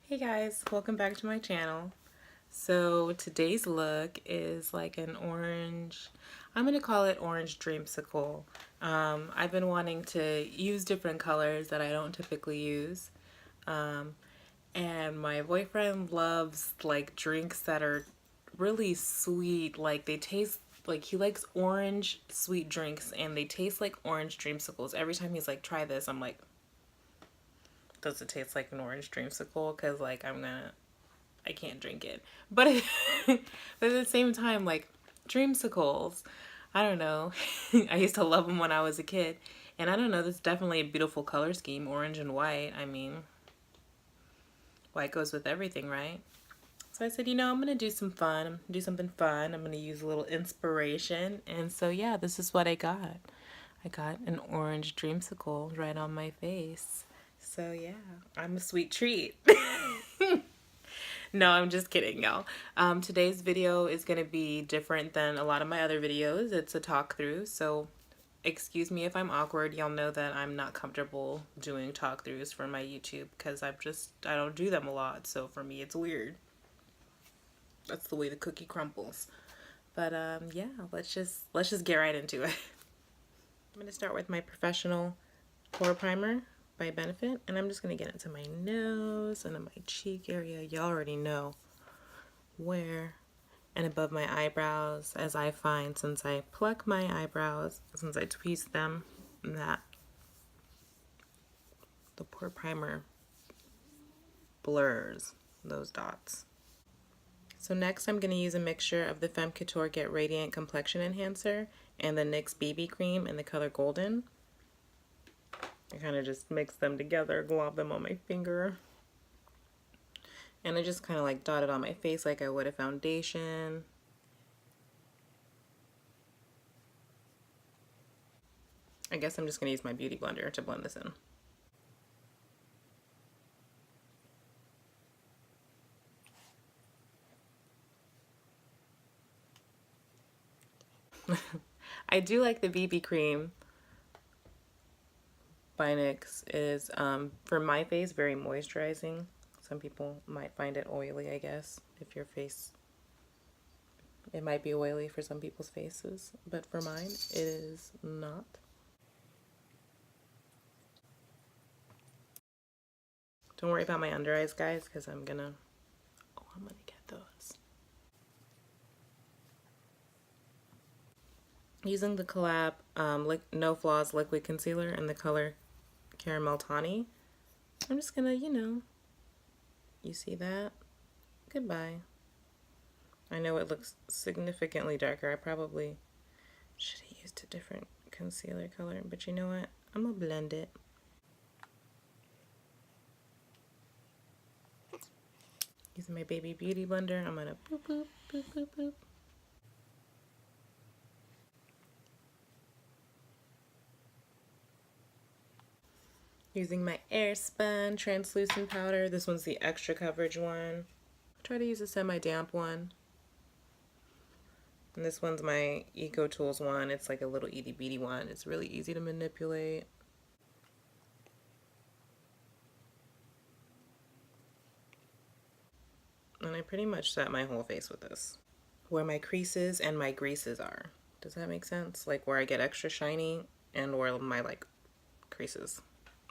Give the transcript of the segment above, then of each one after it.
Hey guys, welcome back to my channel. So today's look is like an orange, I'm going to call it orange dreamsicle. I've been wanting to use different colors that I don't typically use. And my boyfriend loves like drinks that are really sweet, like they taste like he likes orange sweet drinks and they taste like orange dreamsicles. Every time he's like, try this, I'm like, does it taste like an orange dreamsicle? Because like I can't drink it. But, but at the same time, like dreamsicles, I don't know. I used to love them when I was a kid. And I don't know, this is definitely a beautiful color scheme, orange and white. I mean, white goes with everything, right? So I said, you know, I'm going to do some fun, do something fun. I'm going to use a little inspiration. And so, yeah, this is what I got. I got an orange dreamsicle right on my face. So, yeah, I'm a sweet treat. No, I'm just kidding, y'all. Today's video is going to be different than a lot of my other videos. It's a talk through, so excuse me if I'm awkward. Y'all know that I'm not comfortable doing talk throughs for my YouTube because I don't do them a lot, so for me it's weird. That's the way the cookie crumbles. But yeah, let's just get right into it. I'm going to start with my professional pore primer by Benefit, and I'm just going to get into my nose and in my cheek area. Y'all already know where, and above my eyebrows, as I find since I pluck my eyebrows, since I tweeze them, that the pore primer blurs those dots. So next I'm going to use a mixture of the Femme Couture Get Radiant Complexion Enhancer and the NYX BB Cream in the color Golden. I kind of just mix them together, glob them on my finger. And I just kind of like dot it on my face like I would a foundation. I guess I'm just going to use my beauty blender to blend this in. I do like the BB cream by NYX. It is, for my face, very moisturizing. Some people might find it oily, I guess, if your face, it might be oily for some people's faces, but for mine, it is not. Don't worry about my under eyes, guys, because I'm gonna get those. Using the collab No Flaws Liquid Concealer in the color Caramel Tawny, I'm just gonna, you see that? Goodbye. I know it looks significantly darker. I probably should have used a different concealer color, but you know what? I'm gonna blend it. Using my baby beauty blender, I'm gonna boop, boop, boop, boop, boop. Using my Airspun translucent powder. This one's the extra coverage one. Try to use a semi-damp one. And this one's my Eco Tools one. It's like a little itty bitty one. It's really easy to manipulate. And I pretty much set my whole face with this. Where my creases and my greases are. Does that make sense? Like where I get extra shiny and where my creases.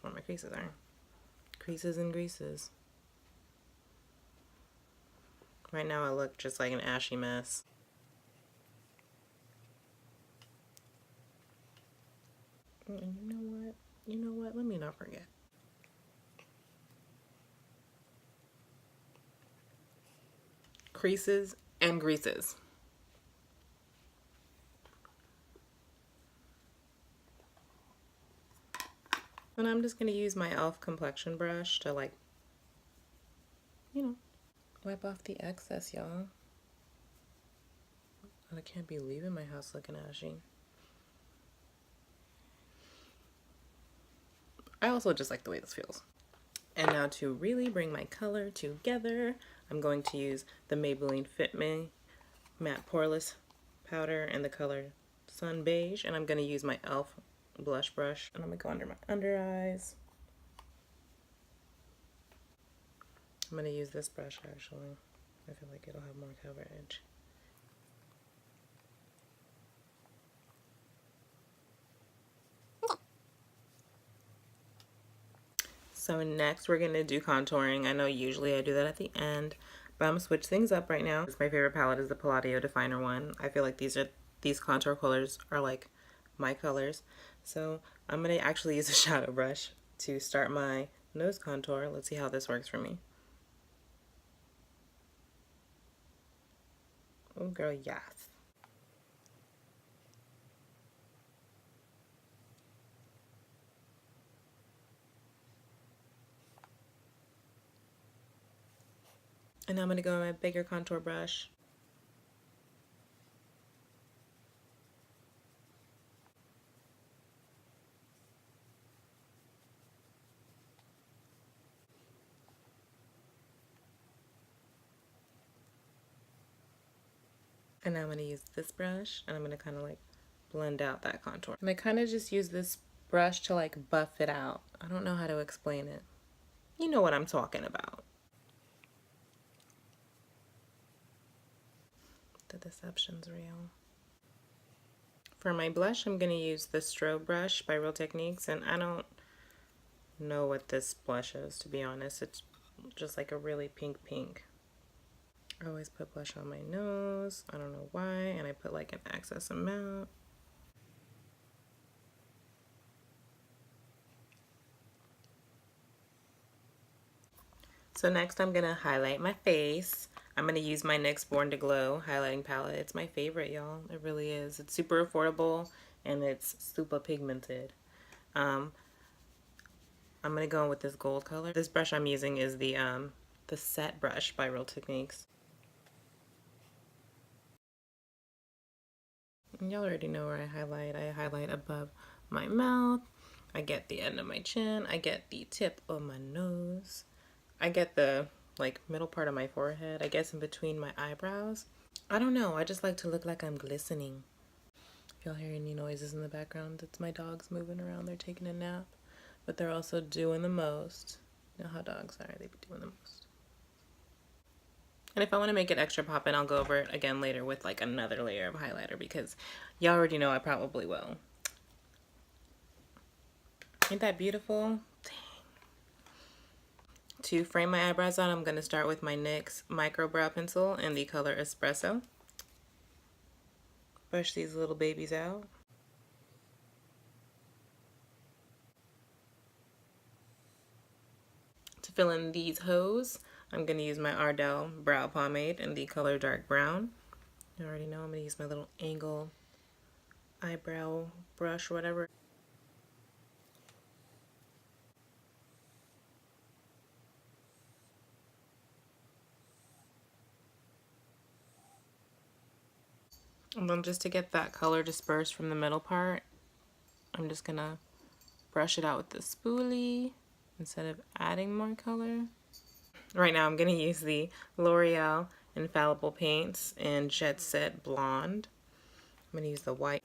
Where my creases are. Creases and greases. Right now I look just like an ashy mess. And you know what? You know what? Let me not forget. Creases and greases. And I'm just going to use my e.l.f. complexion brush to wipe off the excess, y'all. I can't be leaving my house looking ashy. I also just like the way this feels. And now to really bring my color together, I'm going to use the Maybelline Fit Me Matte Poreless Powder in the color Sun Beige. And I'm going to use my e.l.f. blush brush. And I'm going to go under my under eyes. I'm going to use this brush actually. I feel like it'll have more coverage. So next we're going to do contouring. I know usually I do that at the end, but I'm going to switch things up right now. My favorite palette is the Palladio Definer one. I feel like these contour colors are like my colors. So I'm going to actually use a shadow brush to start my nose contour. Let's see how this works for me. Oh girl, yes. And I'm going to go with my bigger contour brush. And now I'm going to use this brush and I'm going to kind of like blend out that contour. And I kind of just use this brush to like buff it out. I don't know how to explain it. You know what I'm talking about. The deception's real. For my blush, I'm going to use the Strobe brush by Real Techniques, and I don't know what this blush is, to be honest. It's just like a really pink. I always put blush on my nose. I don't know why, and I put like an excess amount. So next I'm going to highlight my face. I'm going to use my NYX Born to Glow highlighting palette. It's my favorite, y'all. It really is. It's super affordable and it's super pigmented. I'm going to go in with this gold color. This brush I'm using is the Set brush by Real Techniques. Y'all already know where I highlight. I highlight above my mouth. I get the end of my chin. I get the tip of my nose. I get the like middle part of my forehead. I guess in between my eyebrows. I don't know. I just like to look like I'm glistening. If y'all hear any noises in the background, it's my dogs moving around. They're taking a nap. But they're also doing the most. You know how dogs are. They be doing the most. And if I want to make it extra poppin', I'll go over it again later with like another layer of highlighter because y'all already know I probably will. Ain't that beautiful? Dang. To frame my eyebrows on, I'm going to start with my NYX Micro Brow Pencil in the color Espresso. Brush these little babies out. To fill in these hose, I'm going to use my Ardell Brow Pomade in the color Dark Brown. You already know I'm going to use my little angle eyebrow brush or whatever. And then just to get that color dispersed from the middle part, I'm just going to brush it out with the spoolie instead of adding more color. Right now I'm going to use the L'Oreal Infallible Paints in Jet Set Blonde. I'm going to use the white.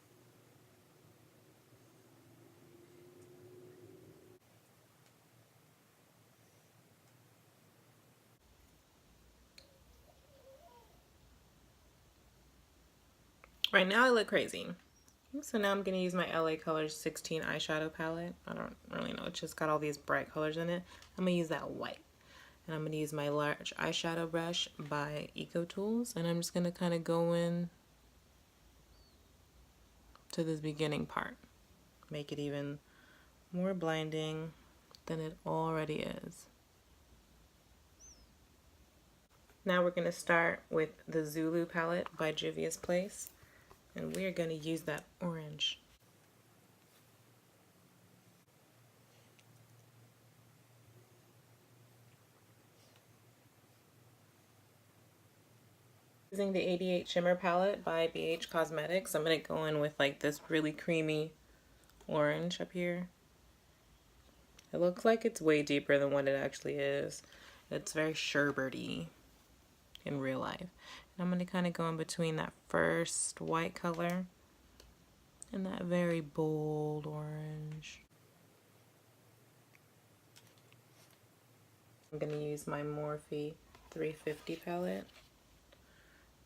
Right now I look crazy. So now I'm going to use my LA Colors 16 eyeshadow palette. I don't really know. It's just got all these bright colors in it. I'm going to use that white. And I'm going to use my large eyeshadow brush by Eco Tools. And I'm just going to kind of go in to this beginning part. Make it even more blinding than it already is. Now we're going to start with the Zulu palette by Juvia's Place. And we are going to use that orange. Using the 88 Shimmer palette by BH Cosmetics, I'm going to go in with like this really creamy orange up here. It looks like it's way deeper than what it actually is. It's very sherbety in real life. And I'm going to kind of go in between that first white color and that very bold orange. I'm going to use my Morphe 350 palette.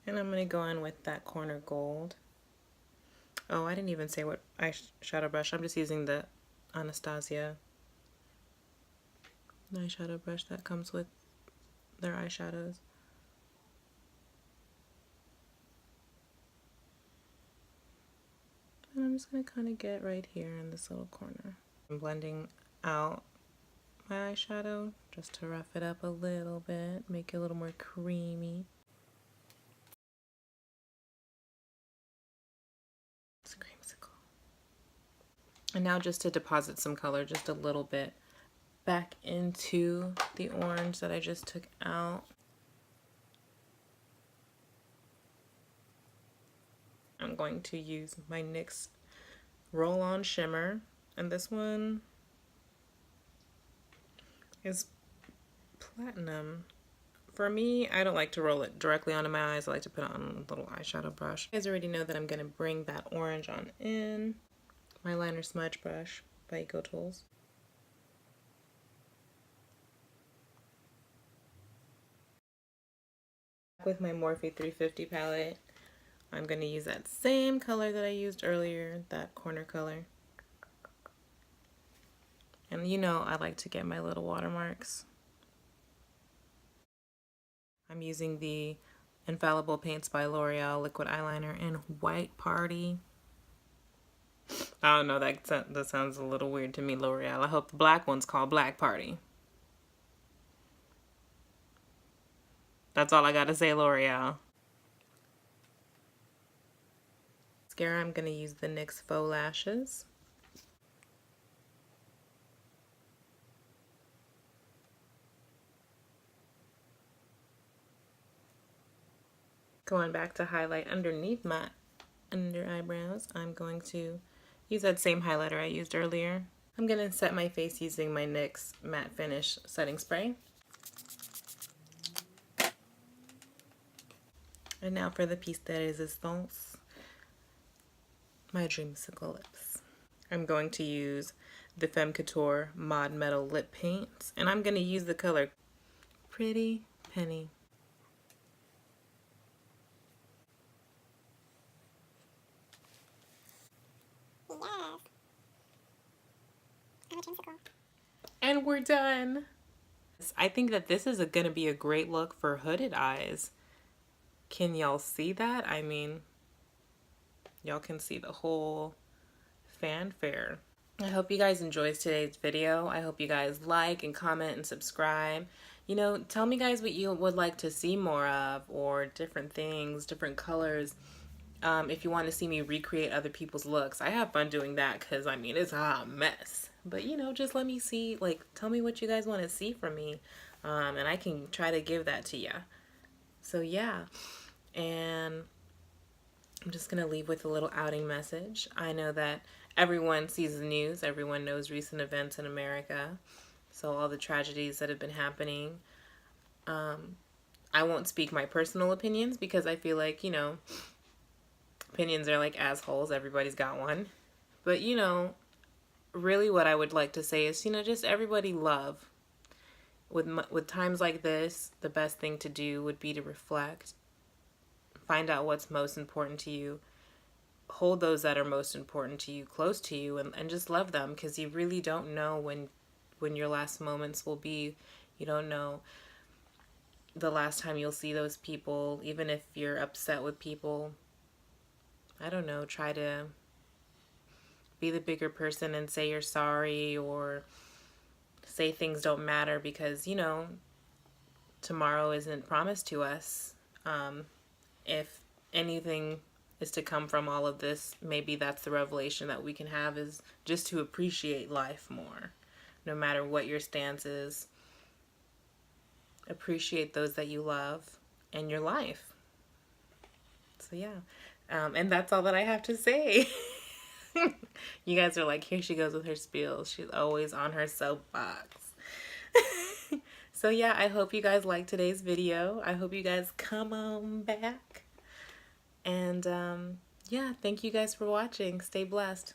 And I'm going to go in with that corner gold. Oh, I didn't even say what eyeshadow brush. I'm just using the Anastasia eyeshadow brush that comes with their eyeshadows. And I'm just going to kind of get right here in this little corner. I'm blending out my eyeshadow just to rough it up a little bit, make it a little more creamy. It's a creamsicle. And now just to deposit some color just a little bit back into the orange that I just took out. I'm going to use my NYX Roll-On Shimmer, and this one is platinum. For me, I don't like to roll it directly onto my eyes. I like to put it on a little eyeshadow brush. You guys already know that I'm going to bring that orange on in. My liner smudge brush by Eco Tools. With my Morphe 350 palette, I'm going to use that same color that I used earlier, that corner color. And you know I like to get my little watermarks. I'm using the Infallible Paints by L'Oreal liquid eyeliner in White Party. I don't know, that sounds a little weird to me, L'Oreal. I hope the black one's called Black Party. That's all I gotta say, L'Oreal. Mascara, I'm gonna use the NYX Faux Lashes. Going back to highlight underneath my under eyebrows, I'm going to use that same highlighter I used earlier. I'm going to set my face using my NYX Matte Finish Setting Spray. And now for the piece de resistance, my Dreamsicle lips. I'm going to use the Femme Couture Mod Metal Lip Paint, and I'm going to use the color Pretty Penny. And we're done. I think that this is going to be a great look for hooded eyes. Can y'all see that? I mean, y'all can see the whole fanfare. I hope you guys enjoyed today's video. I hope you guys like and comment and subscribe. You know, tell me guys what you would like to see more of, or different things, different colors. If you want to see me recreate other people's looks. I have fun doing that because, I mean, it's a hot mess. But, you know, just let me see, like, tell me what you guys want to see from me. And I can try to give that to you. So, yeah. And I'm just going to leave with a little outing message. I know that everyone sees the news. Everyone knows recent events in America. So, all the tragedies that have been happening. I won't speak my personal opinions because I feel like, you know, opinions are like assholes. Everybody's got one. But, you know, really what I would like to say is, you know, just everybody love. With times like this, the best thing to do would be to reflect. Find out what's most important to you. Hold those that are most important to you close to you, and just love them, because you really don't know when your last moments will be. You don't know the last time you'll see those people. Even if you're upset with people, I don't know, try to be the bigger person and say you're sorry, or say things don't matter, because, you know, tomorrow isn't promised to us. If anything is to come from all of this, maybe that's the revelation that we can have, is just to appreciate life more, no matter what your stance is. Appreciate those that you love and your life. So yeah, and that's all that I have to say. You guys are like, here she goes with her spiel. She's always on her soapbox. So yeah, I hope you guys liked today's video. I hope you guys come on back. And yeah, thank you guys for watching. Stay blessed.